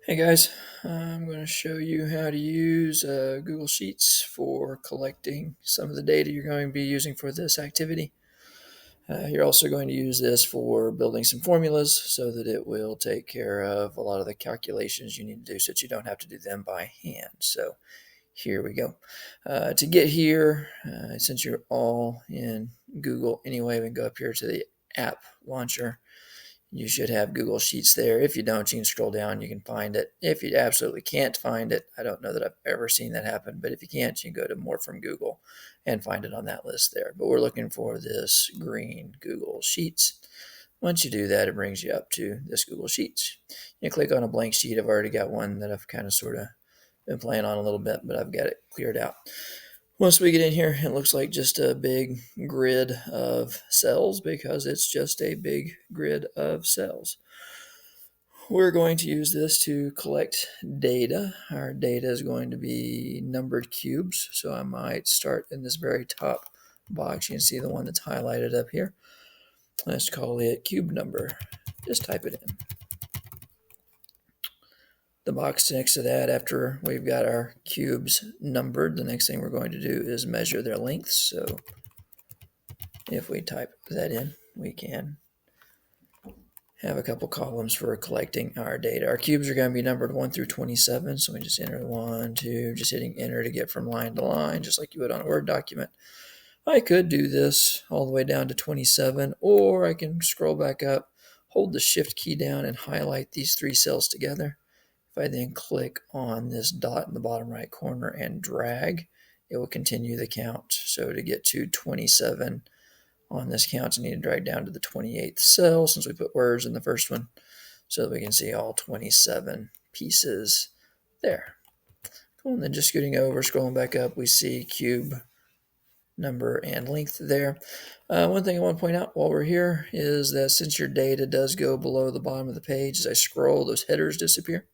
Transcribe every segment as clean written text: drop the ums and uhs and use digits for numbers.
Hey guys, I'm going to show you how to use Google Sheets for collecting some of the data you're going to be using for this activity. You're also going to use this for building some formulas so that it will take care of a lot of the calculations you need to do so that you don't have to do them by hand. So here we go. To get here, since you're all in Google anyway, we can go up here to the app launcher. You should have Google Sheets there. If you don't, you can scroll down, you can find it. If you absolutely can't find it, I don't know that I've ever seen that happen, but if you can't, you can go to More from Google and find it on that list there. But we're looking for this green Google Sheets. Once you do that, it brings you up to this Google Sheets. You click on a blank sheet. I've already got one that I've kind of sort of been playing on a little bit, but I've got it cleared out. Once we get in here, it looks like just a big grid of cells because it's just a big grid of cells. We're going to use this to collect data. Our data is going to be numbered cubes, so I might start in this very top box. You can see the one that's highlighted up here. Let's call it cube number. Just type it in. The box next to that, after we've got our cubes numbered, the next thing we're going to do is measure their lengths. So if we type that in, we can have a couple columns for collecting our data. Our cubes are going to be numbered 1 through 27, so we just enter 1, 2, just hitting enter to get from line to line, just like you would on a Word document. I could do this all the way down to 27, or I can scroll back up, hold the Shift key down, and highlight these 3 cells together. If I then click on this dot in the bottom right corner and drag, it will continue the count. So to get to 27 on this count, I need to drag down to the 28th cell since we put words in the first one so that we can see all 27 pieces there. Cool. And then just scooting over, scrolling back up, we see cube number and length there. One thing I want to point out while we're here is that since your data does go below the bottom of the page, as I scroll, those headers disappear.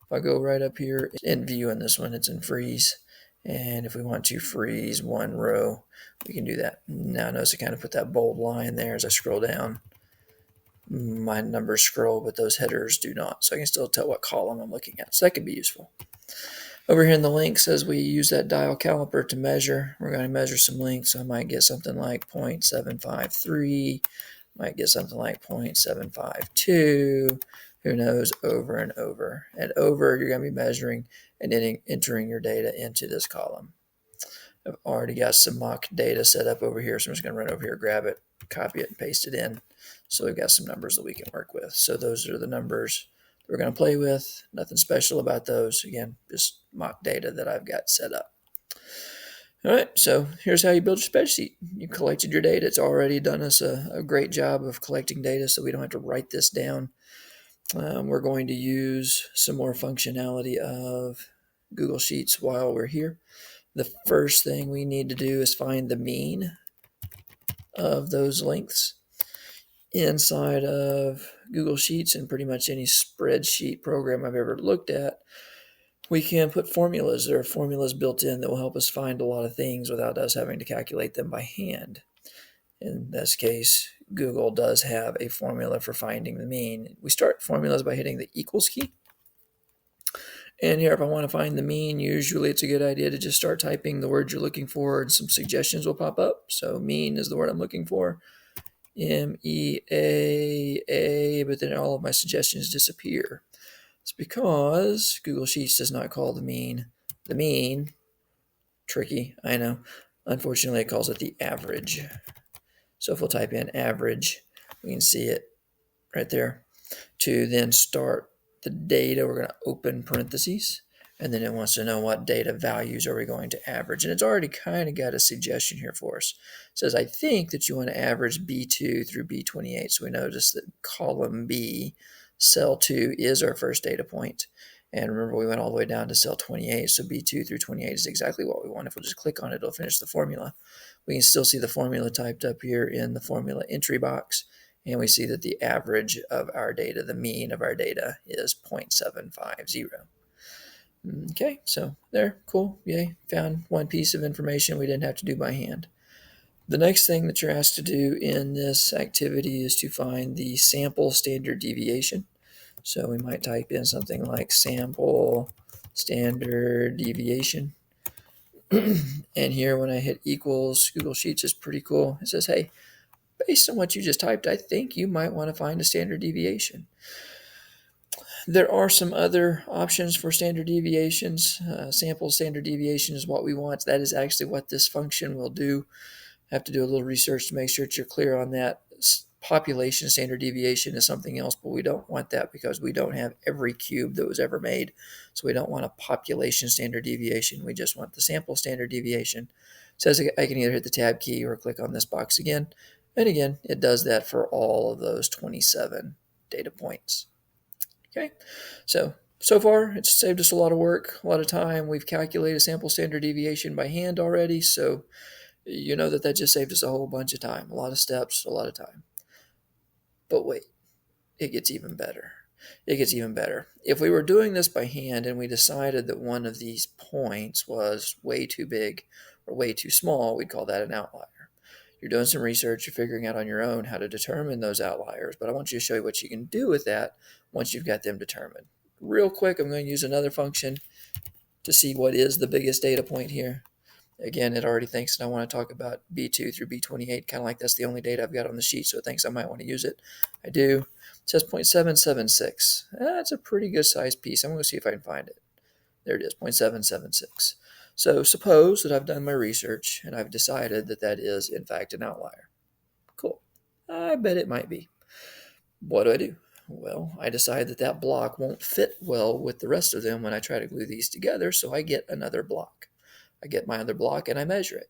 If I go right up here in view in this one, it's in freeze. And if we want to freeze one row, we can do that. Now notice I kind of put that bold line there as I scroll down. My numbers scroll, but those headers do not. So I can still tell what column I'm looking at. So that could be useful. Over here in the lengths, as we use that dial caliper to measure, we're going to measure some lengths. So I might get something like 0.753, might get something like 0.752. Who knows, over and over. And over, you're going to be measuring and then entering your data into this column. I've already got some mock data set up over here, so I'm just going to run over here, grab it, copy it, and paste it in. So we've got some numbers that we can work with. So those are the numbers that we're going to play with. Nothing special about those. Again, just mock data that I've got set up. All right, so here's how you build your spreadsheet. You collected your data. It's already done us a great job of collecting data, so we don't have to write this down. We're going to use some more functionality of Google Sheets while we're here. The first thing we need to do is find the mean of those lengths. Inside of Google Sheets and pretty much any spreadsheet program I've ever looked at, we can put formulas. There are formulas built in that will help us find a lot of things without us having to calculate them by hand. In this case, Google does have a formula for finding the mean. We start formulas by hitting the equals key. And here, if I want to find the mean, usually it's a good idea to just start typing the word you're looking for and some suggestions will pop up. So mean is the word I'm looking for. MEAA, but then all of my suggestions disappear. It's because Google Sheets does not call the mean. Tricky, I know. Unfortunately, it calls it the average. So if we'll type in average, we can see it right there. To then start the data, we're going to open parentheses, and then it wants to know what data values are we going to average. And it's already kind of got a suggestion here for us. It says, I think that you want to average B2 through B28. So we notice that column B, cell 2, is our first data point. And remember, we went all the way down to cell 28, so B2 through 28 is exactly what we want. If we'll just click on it, it'll finish the formula. We can still see the formula typed up here in the formula entry box, and we see that the average of our data, the mean of our data, is 0.750. Okay, so there, cool, yay, found one piece of information we didn't have to do by hand. The next thing that you're asked to do in this activity is to find the sample standard deviation. So we might type in something like sample standard deviation. And here when I hit equals, Google Sheets is pretty cool. It says, hey, based on what you just typed, I think you might want to find a standard deviation. There are some other options for standard deviations. Sample standard deviation is what we want. That is actually what this function will do. Have to do a little research to make sure that you're clear on that. Population standard deviation is something else, but we don't want that because we don't have every cube that was ever made. So we don't want a population standard deviation. We just want the sample standard deviation. It says I can either hit the tab key or click on this box again. And again, it does that for all of those 27 data points. Okay, so far it's saved us a lot of work, a lot of time. We've calculated sample standard deviation by hand already, so you know that just saved us a whole bunch of time, a lot of steps, a lot of time. But wait, it gets even better. It gets even better. If we were doing this by hand and we decided that one of these points was way too big or way too small, we'd call that an outlier. You're doing some research, you're figuring out on your own how to determine those outliers, but I want you to show you what you can do with that once you've got them determined. Real quick, I'm going to use another function to see what is the biggest data point here. Again, it already thinks that I want to talk about B2 through B28, kind of like that's the only data I've got on the sheet, so it thinks I might want to use it. I do. It says 0.776. That's a pretty good sized piece. I'm going to see if I can find it. There it is, 0.776. So suppose that I've done my research and I've decided that that is, in fact, an outlier. Cool. I bet it might be. What do? Well, I decide that that block won't fit well with the rest of them when I try to glue these together, so I get another block. I get my other block and I measure it.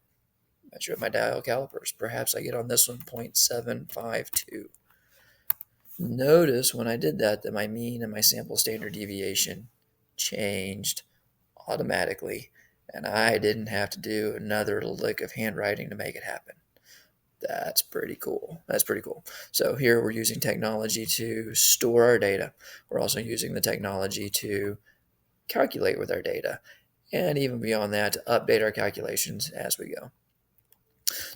Measure my dial calipers. Perhaps I get on this one 0.752. Notice when I did that my mean and my sample standard deviation changed automatically, and I didn't have to do another lick of handwriting to make it happen. That's pretty cool. That's pretty cool. So here we're using technology to store our data. We're also using the technology to calculate with our data, and even beyond that, to update our calculations as we go.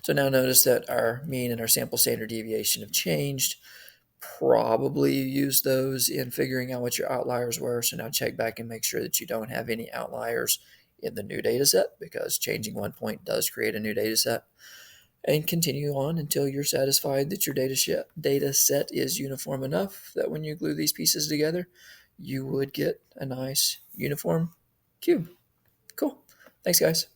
So now notice that our mean and our sample standard deviation have changed. Probably you used those in figuring out what your outliers were. So now check back and make sure that you don't have any outliers in the new data set, because changing one point does create a new data set. And continue on until you're satisfied that your data set is uniform enough that when you glue these pieces together, you would get a nice uniform cube. Cool. Thanks, guys.